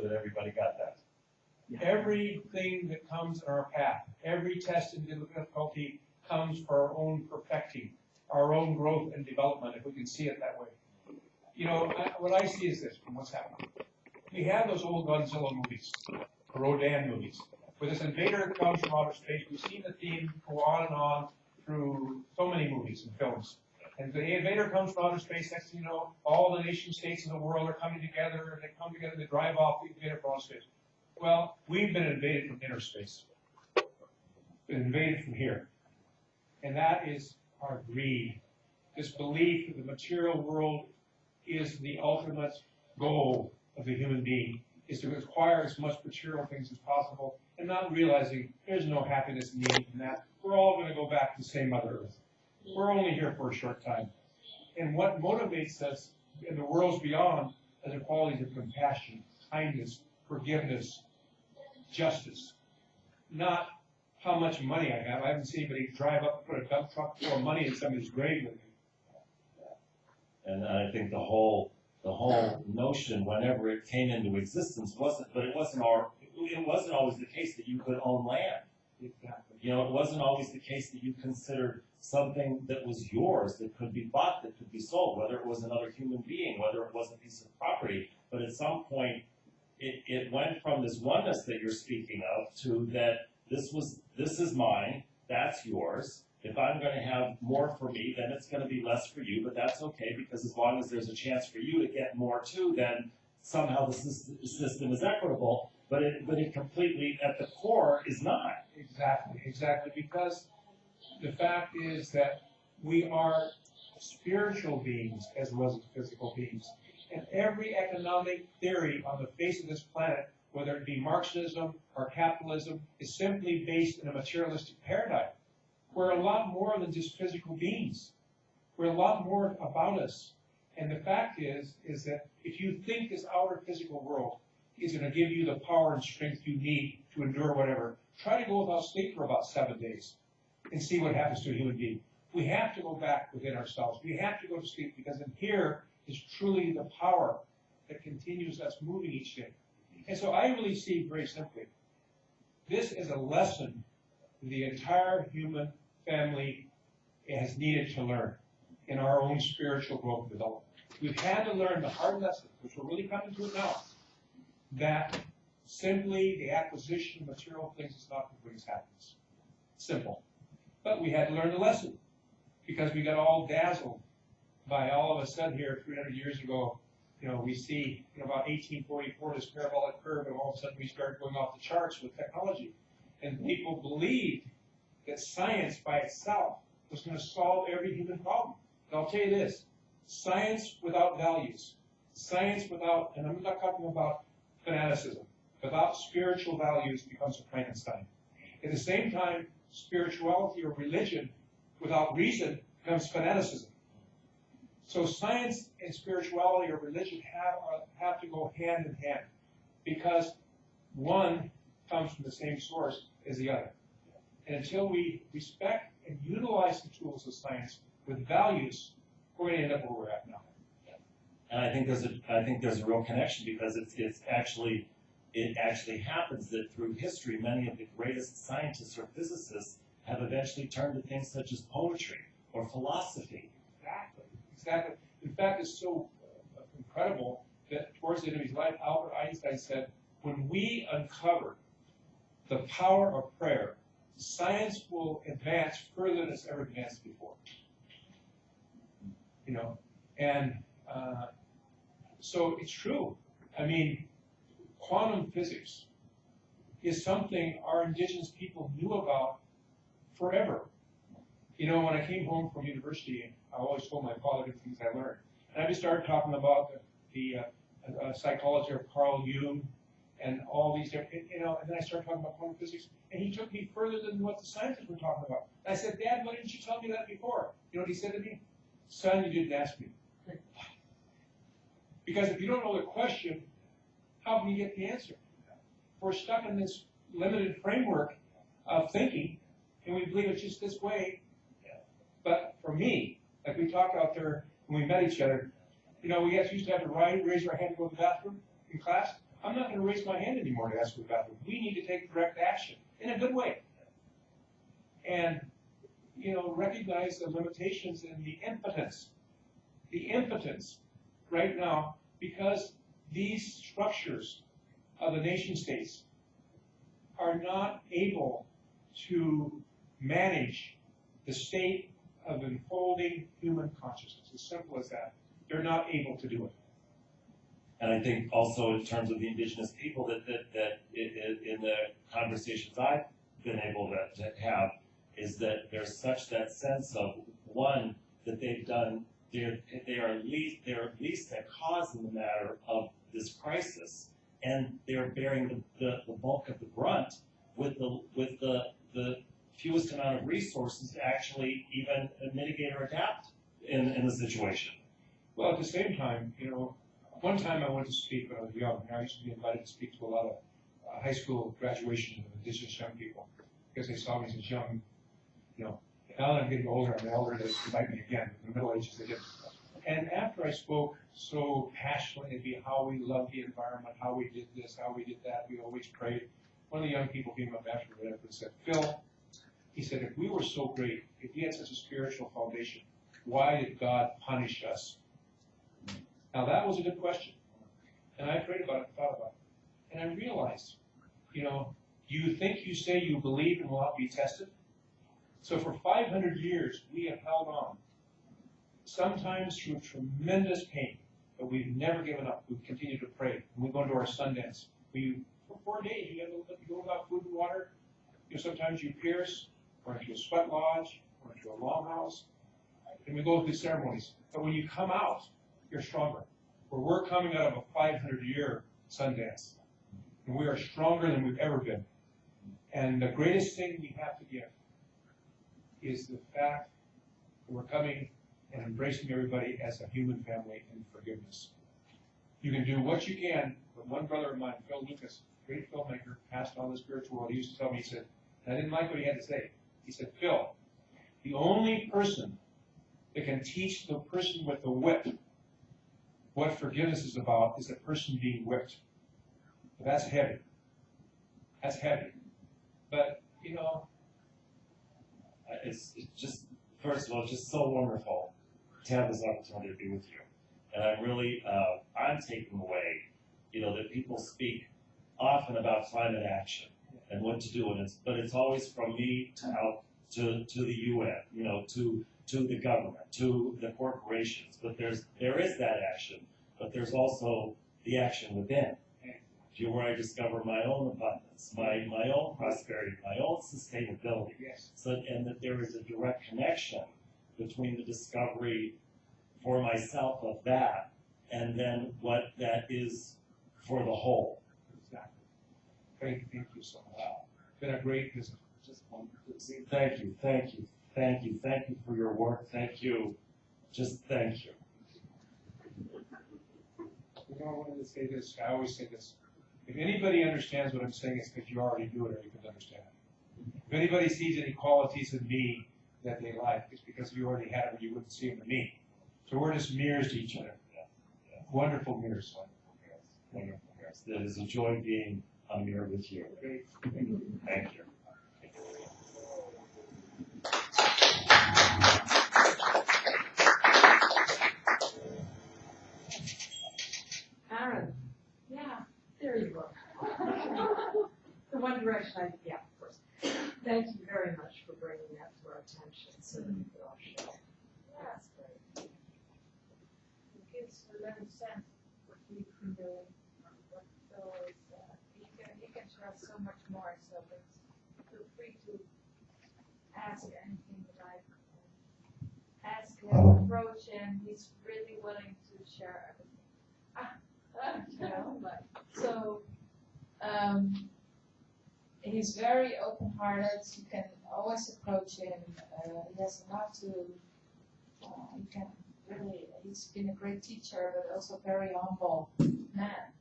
that everybody got that. Everything that comes in our path, every test and difficulty comes for our own perfecting, our own growth and development, if we can see it that way. You know, what I see is this from what's happening. We have those old Godzilla movies, Rodan movies, where this invader comes from outer space. We've seen the theme go on and on through so many movies and films. And the invader comes from outer space. Next thing you know, all the nation states in the world are coming together, and they come together to drive off the invader from outer space. Well, we've been invaded from inner space. Been invaded from here. And that is our greed. This belief that the material world is the ultimate goal of the human being, is to acquire as much material things as possible, and not realizing there's no happiness in the end from that. We're all going to go back to the same Mother Earth. We're only here for a short time. And what motivates us in the worlds beyond are the qualities of compassion, kindness, forgiveness, justice. Not how much money I have. I haven't seen anybody drive up and put a dump truck full of money in somebody's grave with me. And I think the whole notion, whenever it came into existence, it wasn't always the case that you could own land. Exactly. You know, it wasn't always the case that you considered something that was yours, that could be bought, that could be sold, whether it was another human being, whether it was a piece of property. But at some point, it went from this oneness that you're speaking of to that this is mine, that's yours. If I'm going to have more for me, then it's going to be less for you, but that's okay, because as long as there's a chance for you to get more too, then somehow the system is equitable, but it completely, at the core, is not. Exactly, because the fact is that we are spiritual beings as well as physical beings. And every economic theory on the face of this planet, whether it be Marxism or capitalism, is simply based in a materialistic paradigm. We're a lot more than just physical beings. We're a lot more about us. And the fact is that if you think this outer physical world is going to give you the power and strength you need to endure whatever, try to go without sleep for about 7 days and see what happens to a human being. We have to go back within ourselves. We have to go to sleep, because in here is truly the power that continues us moving each day. And so I really see, very simply, this is a lesson the entire human family has needed to learn in our own spiritual growth and development. We've had to learn the hard lessons, which we're really coming to it now, that simply the acquisition of material things is not what brings happiness. Simple. But we had to learn the lesson, because we got all dazzled by all of a sudden here 300 years ago. You know, we see about 1844 this parabolic curve, and all of a sudden we start going off the charts with technology. And people believed that science by itself was going to solve every human problem. And I'll tell you this, science without values, science without, and I'm not talking about fanaticism, without spiritual values becomes a Frankenstein. At the same time, spirituality or religion without reason becomes fanaticism. So science and spirituality or religion have to go hand in hand, because one comes from the same source as the other. And until we respect and utilize the tools of science with values, we're going to end up where we're at now. And I think there's a real connection, because it actually happens that through history, many of the greatest scientists or physicists have eventually turned to things such as poetry or philosophy. Exactly. In fact, it's so incredible that towards the end of his life, Albert Einstein said, when we uncover the power of prayer, science will advance further than it's ever advanced before. You know, and so it's true. I mean, quantum physics is something our indigenous people knew about forever. You know, when I came home from university, I always told my father the things I learned. And I just started talking about the psychology of Carl Jung and all these different, and then I started talking about quantum physics, and he took me further than what the scientists were talking about. And I said, Dad, why didn't you tell me that before? You know what he said to me? Son, you didn't ask me. Because if you don't know the question, how can you get the answer? We're stuck in this limited framework of thinking, and we believe it's just this way. But for me, like we talked out there when we met each other, you know, we used to have to raise our hand to go to the bathroom in class. I'm not going to raise my hand anymore to ask for the bathroom. We need to take direct action in a good way. And, recognize the limitations and the impotence. The impotence right now, because these structures of the nation states are not able to manage the state of unfolding human consciousness. As simple as that. They're not able to do it. And I think also in terms of the indigenous people that in the conversations I've been able to have is that there's such that sense of, one, that they've done, they're at least a cause in the matter of this crisis, and they're bearing the bulk of the brunt with the fewest amount of resources to actually even mitigate or adapt in the situation. Well, at the same time, one time I went to speak when I was young. I used to be invited to speak to a lot of high school graduation of indigenous young people because they saw me as young. Now that I'm getting older, I'm elder, they invite me again. In the Middle Ages, they didn't. And after I spoke so passionately about how we love the environment, how we did this, how we did that, we always prayed, one of the young people came up after me and said, Phil, he said, if we were so great, if we had such a spiritual foundation, why did God punish us? Now that was a good question. And I prayed about it and thought about it. And I realized, do you think you say you believe and will not be tested? So for 500 years, we have held on, sometimes through tremendous pain, but we've never given up. We've continued to pray. When we go into our Sundance, for 4 days, you go without food and water. Sometimes you pierce, or into a sweat lodge, or into a longhouse, and we go through ceremonies. But when you come out, you're stronger. We're coming out of a 500-year Sundance, and we are stronger than we've ever been. And the greatest thing we have to give is the fact that we're coming and embracing everybody as a human family in forgiveness. You can do what you can, but one brother of mine, Phil Lucas, great filmmaker, passed on the spiritual world, he used to tell me, he said, and I didn't like what he had to say, he said, Phil, the only person that can teach the person with the whip what forgiveness is about is the person being whipped. But that's heavy. That's heavy. But, it's just, first of all, it's just so wonderful to have this opportunity to be with you. And I'm really, I'm taking away, that people speak often about climate action and what to do, but it's always from me to the UN, to the government, to the corporations. But there is that action, but there's also the action within. Where I discover my own abundance, my own prosperity, my own sustainability. yes. And that there is a direct connection between the discovery for myself of that and then what that is for the whole. Exactly. Thank you so much. It's been a great visit. Just wonderful. Thank you for your work. Thank you. Just thank you. I wanted to say this. I always say this. If anybody understands what I'm saying, it's because you already do it or you can understand it. If anybody sees any qualities in me that they like, it's because you already had them and you wouldn't see them in me. So we're just mirrors to each other. Yeah. Wonderful mirrors. Wonderful mirrors. It is a joy being a mirror with you. Great. Thank you. Aaron, yeah, there you are. The one direction yeah, of course. Thank you very much for bringing that to our attention so that we could all show. Yeah, that's great. It gives a little sense what we can do, what Phil is, he can share so much more, so feel free to ask anything that I ask him, approach him, he's really willing to share everything. So, he's very open-hearted. You can always approach him. He has a lot to. You can really. He's been a great teacher, but also a very humble man.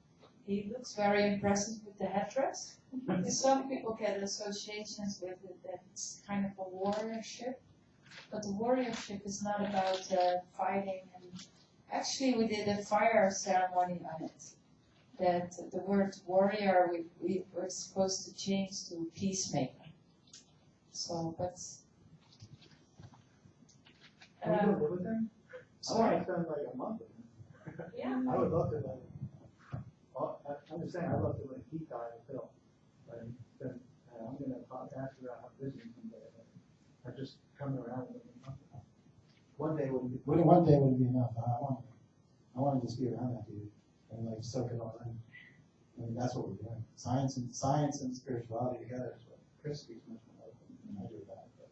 He looks very impressive with the headdress. Some people get associations with it that it's kind of a warriorship, but the warriorship is not about fighting. And actually, we did a fire ceremony on it. that the word warrior we were supposed to change to peacemaker. So, but Can we do a little thing? I want to spend like a month with him. Yeah. I would love to like, I'm just saying, I'd love to like deep dive the film. Like, then, I'm gonna ask you about how business someday, but I just coming around with it. One day wouldn't be enough. I want to just be around that dude and like soak it all in. I mean, that's what we're doing. Science and spirituality together is what Chris speaks much more open than I do about it, but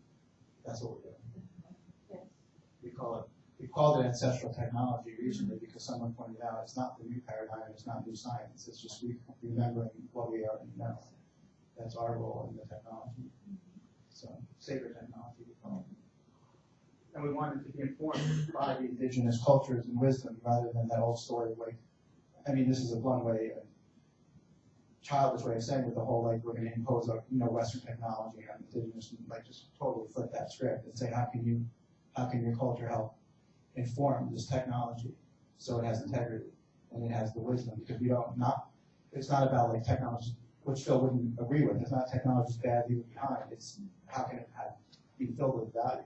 that's what we're doing. Yes. We called it ancestral technology recently because someone pointed out it's not the new paradigm, it's not new science, it's just remembering what we already know. That's our role in the technology. So, sacred technology, we call it. And we wanted to be informed by the indigenous cultures and wisdom rather than that old story of like, I mean, this is a blunt way, a childish way of saying with the whole like, we're going to impose Western technology on indigenous, like just totally flip that script and say, how can your culture help inform this technology so it has integrity and it has the wisdom? Because it's not about like technology, which Phil wouldn't agree with. It's not technology's bad, leave it behind. It's how can it be filled with value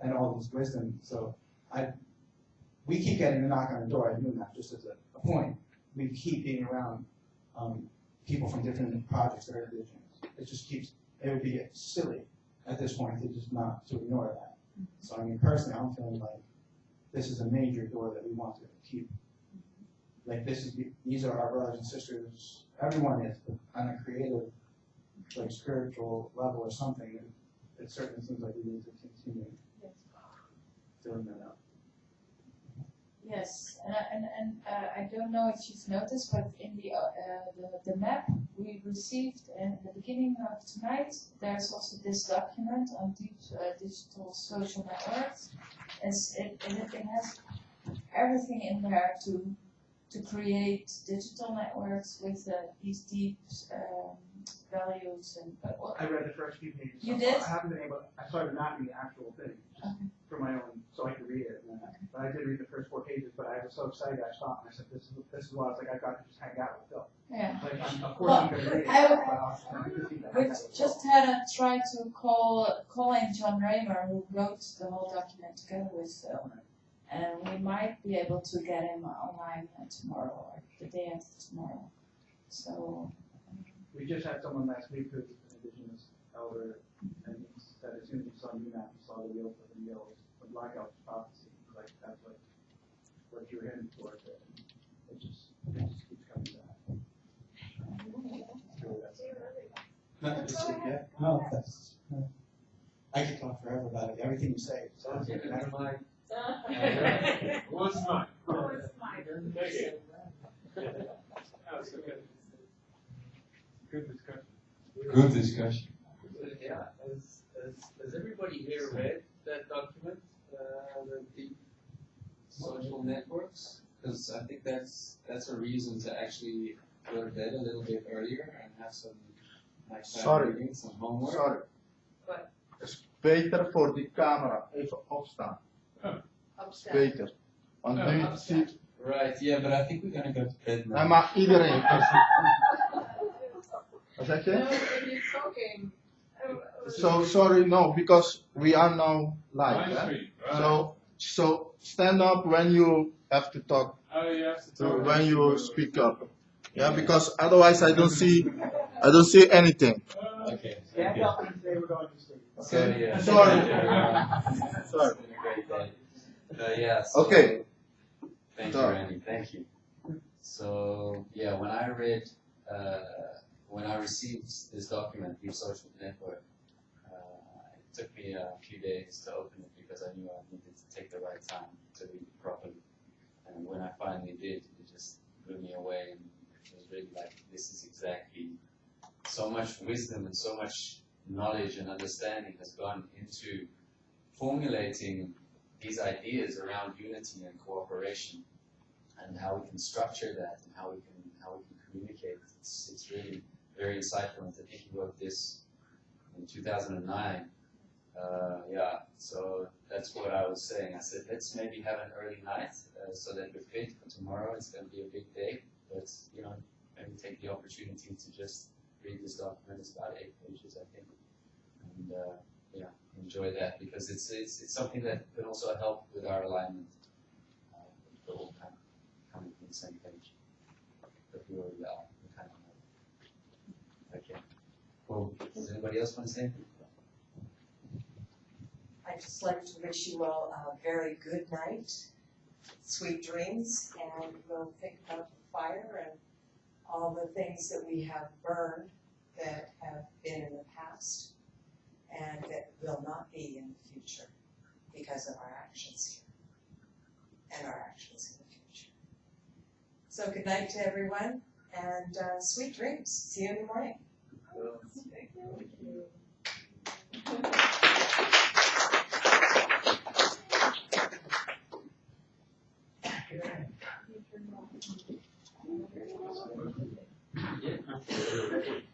and all this wisdom. So we keep getting a knock on the door. I knew that just as a point. We keep being around people from different projects that are indigenous. It would be silly at this point to just not to ignore that. So I mean, personally, I'm feeling like this is a major door that we want to keep. Like these are our brothers and sisters. Everyone is on a creative, like spiritual level or something. It certainly seems like we need to continue filling that out. Yes, and I don't know if you've noticed, but in the map we received in the beginning of tonight, there's also this document on digital social networks. It has everything in there to create digital networks with these deep values and. I read the first few pages. You did? I haven't been able. I started mapping the actual thing for my own, so I could read it. But I did read the first 4 pages. But I was so excited, I stopped and I said, "This is why I was like, I got to just hang out with Phil." Yeah. Like, of course I'm going to read it. We just had to try to call in John Raymer, who wrote the whole document together with Phil, and we might be able to get him online tomorrow or the day after tomorrow. So. We just had someone last week who's an indigenous elder, and he said as soon as he saw UMAP, he saw the wheels of the Neils, the Black Elk's prophecy. Like that's like what you're heading towards. It just keeps coming back. I could talk forever about it. Everything you say. Sounds like never mind. What's mine? What's mine? Thank you. That was good. Good discussion. Good discussion. Yeah, has everybody here read that document, the deep social networks? Because I think that's a reason to actually go to bed a little bit earlier and have some nighttime reading, some homework. Sorry. What? Is beter voor die camera even opstaan. Upset. Beter. Want nu upset. ziet. Right, yeah, but I think we're gonna go to bed now. Nee, maar iedereen. Wat zeg No, je? if you're talking. So sorry, no, because we are now live. Live Eh? stream, right. So stand up when you have to talk. Oh, you have to talk. When you speak up. Yeah, because otherwise I don't see anything. Okay. Yeah, they were going to sleep. So, yeah. Sorry. Sorry. It's been a great day. Yeah. So, Okay. Thank you, Randy. Thank you. So yeah, when I received this document, Deep Social Network, it took me a few days to open it because I knew I needed to take the right time to read it properly. And when I finally did, it just blew me away, and it was really like, this is exactly so much wisdom and so much knowledge and understanding has gone into formulating these ideas around unity and cooperation, and how we can structure that, and how we can communicate. It's really very insightful. And I think he wrote this in 2009. Yeah, so that's what I was saying. I said, let's maybe have an early night so that we're fit for tomorrow. It's going to be a big day. but, you know, maybe take the opportunity to just read this document. It's about 8 pages, I think. And, yeah, enjoy that, because it's something that can also help with our alignment. We're all kind of coming from the same page. But we already are. We kind of know. Okay. Well, does anybody else want to say anything? I'd just like to wish you all a very good night, sweet dreams, and we'll think about the fire and all the things that we have burned that have been in the past and that will not be in the future because of our actions here and our actions in the future. So good night to everyone, and sweet dreams. See you in the morning. Yeah.